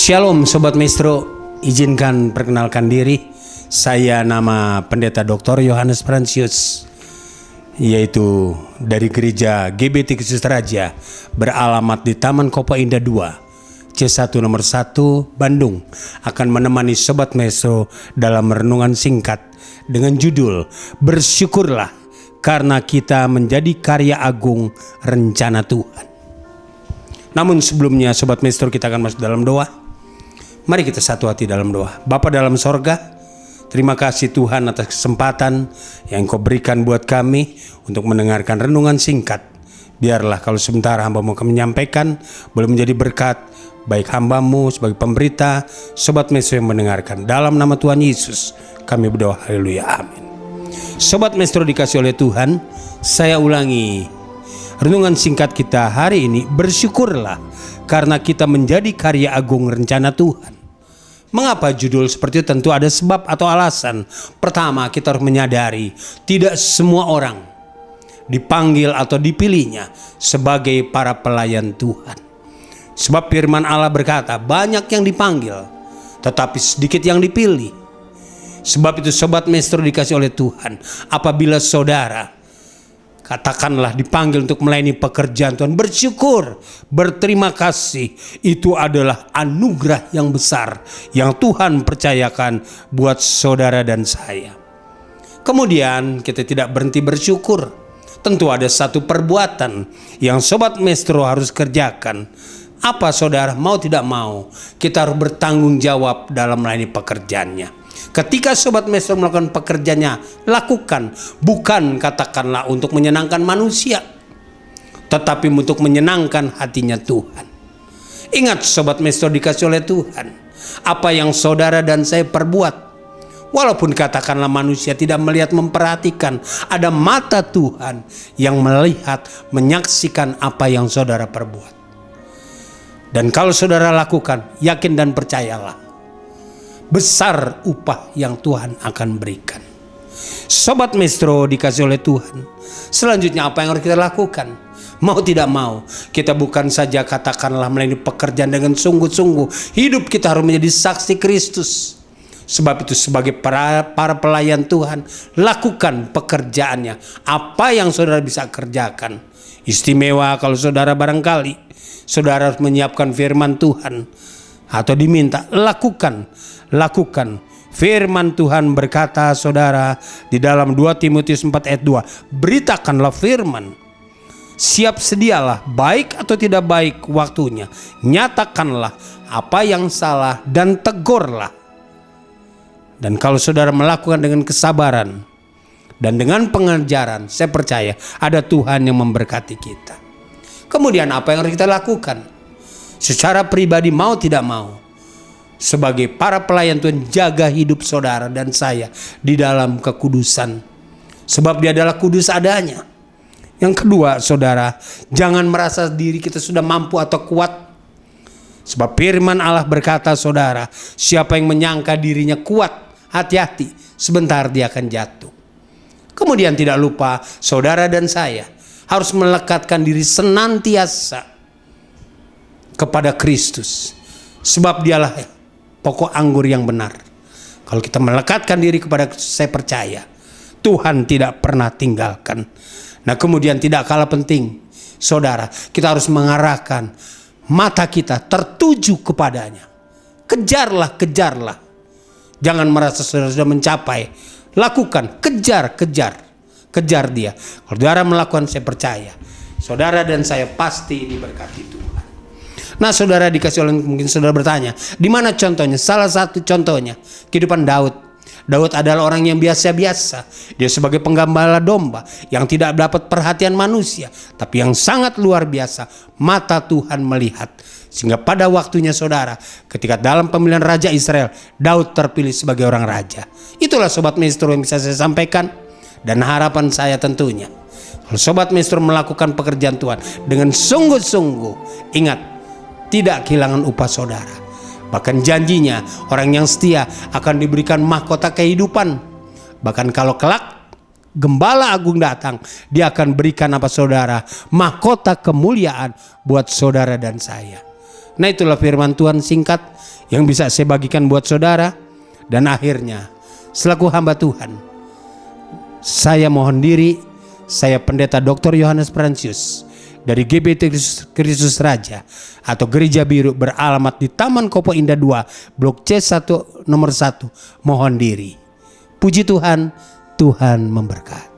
Shalom Sobat Maestro, izinkan perkenalkan diri. Saya nama Pendeta Dr. Yohanes Fransius, yaitu dari Gereja GBT Kristus Raja, beralamat di Taman Kopo Indah 2, C1 nomor 1, Bandung, akan menemani Sobat Maestro dalam renungan singkat dengan judul Bersyukurlah karena kita menjadi karya agung rencana Tuhan. Namun sebelumnya Sobat Maestro, kita akan masuk dalam doa. Mari kita satu hati dalam doa. Bapa dalam sorga, terima kasih Tuhan atas kesempatan yang Kau berikan buat kami untuk mendengarkan renungan singkat. Biarlah kalau sebentar hamba-Mu akan menyampaikan, boleh menjadi berkat baik hamba-Mu sebagai pemberita, Sobat Maestro yang mendengarkan. Dalam nama Tuhan Yesus kami berdoa, haleluya, amin. Sobat Maestro dikasih oleh Tuhan, saya ulangi renungan singkat kita hari ini. Bersyukurlah karena kita menjadi karya agung rencana Tuhan. Mengapa judul seperti itu? Tentu ada sebab atau alasan. Pertama, kita harus menyadari tidak semua orang dipanggil atau dipilihnya sebagai para pelayan Tuhan. Sebab firman Allah berkata, banyak yang dipanggil tetapi sedikit yang dipilih. Sebab itu Sobat Maestro dikasih oleh Tuhan, apabila saudara katakanlah dipanggil untuk melayani pekerjaan Tuhan, bersyukur, berterima kasih. Itu adalah anugerah yang besar yang Tuhan percayakan buat saudara dan saya. Kemudian kita tidak berhenti bersyukur. Tentu ada satu perbuatan yang Sobat Maestro harus kerjakan. Apa saudara? Mau tidak mau, kita harus bertanggung jawab dalam melayani pekerjaannya. Ketika Sobat Maestro melakukan pekerjaannya, lakukan. Bukan katakanlah untuk menyenangkan manusia, tetapi untuk menyenangkan hatinya Tuhan. Ingat Sobat Maestro dikasih oleh Tuhan, apa yang saudara dan saya perbuat, walaupun katakanlah manusia tidak melihat, memperhatikan, ada mata Tuhan yang melihat, menyaksikan apa yang saudara perbuat. Dan kalau saudara lakukan, yakin dan percayalah, besar upah yang Tuhan akan berikan. Sobat Maestro dikasih oleh Tuhan, selanjutnya apa yang harus kita lakukan? Mau tidak mau, kita bukan saja katakanlah melayani pekerjaan dengan sungguh-sungguh. Hidup kita harus menjadi saksi Kristus. Sebab itu sebagai para pelayan Tuhan, lakukan pekerjaannya. Apa yang saudara bisa kerjakan? Istimewa kalau saudara barangkali saudara harus menyiapkan firman Tuhan, atau diminta, lakukan. Firman Tuhan berkata saudara di dalam 2 Timotius 4 ayat 2, beritakanlah firman, siap sedialah, baik atau tidak baik waktunya, nyatakanlah apa yang salah dan tegurlah. Dan kalau saudara melakukan dengan kesabaran dan dengan pengajaran, saya percaya ada Tuhan yang memberkati kita. Kemudian apa yang harus kita lakukan? Secara pribadi mau tidak mau, sebagai para pelayan Tuhan, jaga hidup saudara dan saya di dalam kekudusan. Sebab Dia adalah kudus adanya. Yang kedua saudara, jangan merasa diri kita sudah mampu atau kuat. Sebab firman Allah berkata saudara, siapa yang menyangka dirinya kuat, hati-hati, sebentar dia akan jatuh. Kemudian tidak lupa saudara dan saya harus melekatkan diri senantiasa kepada Kristus. Sebab Dialah pokok anggur yang benar. Kalau kita melekatkan diri kepada Kristus, saya percaya Tuhan tidak pernah tinggalkan. Nah kemudian tidak kalah penting saudara, kita harus mengarahkan mata kita tertuju kepadanya. Kejarlah. Jangan merasa sudah mencapai. Lakukan, kejar Dia. Kalau saudara melakukan, saya percaya saudara dan saya pasti diberkati Tuhan. Nah saudara dikasih oleh, mungkin saudara bertanya, di mana contohnya? Salah satu contohnya kehidupan Daud. Daud adalah orang yang biasa-biasa. Dia sebagai penggembala domba yang tidak dapat perhatian manusia, tapi yang sangat luar biasa. Mata Tuhan melihat, sehingga pada waktunya saudara, ketika dalam pemilihan Raja Israel, Daud terpilih sebagai orang raja. Itulah Sobat Maestro yang bisa saya sampaikan, dan harapan saya tentunya, kalau Sobat Maestro melakukan pekerjaan Tuhan dengan sungguh-sungguh, ingat, tidak kehilangan upah saudara. Bahkan janjinya, orang yang setia akan diberikan mahkota kehidupan. Bahkan kalau kelak Gembala Agung datang, Dia akan berikan apa saudara? Mahkota kemuliaan buat saudara dan saya. Nah, itulah firman Tuhan singkat yang bisa saya bagikan buat saudara. Dan akhirnya, selaku hamba Tuhan, saya mohon diri, saya Pendeta Dr. Yohanes Fransius dari GBT Kristus Raja atau Gereja Biru beralamat di Taman Kopo Indah 2, Blok C1 nomor 1, mohon diri. Puji Tuhan, Tuhan memberkati.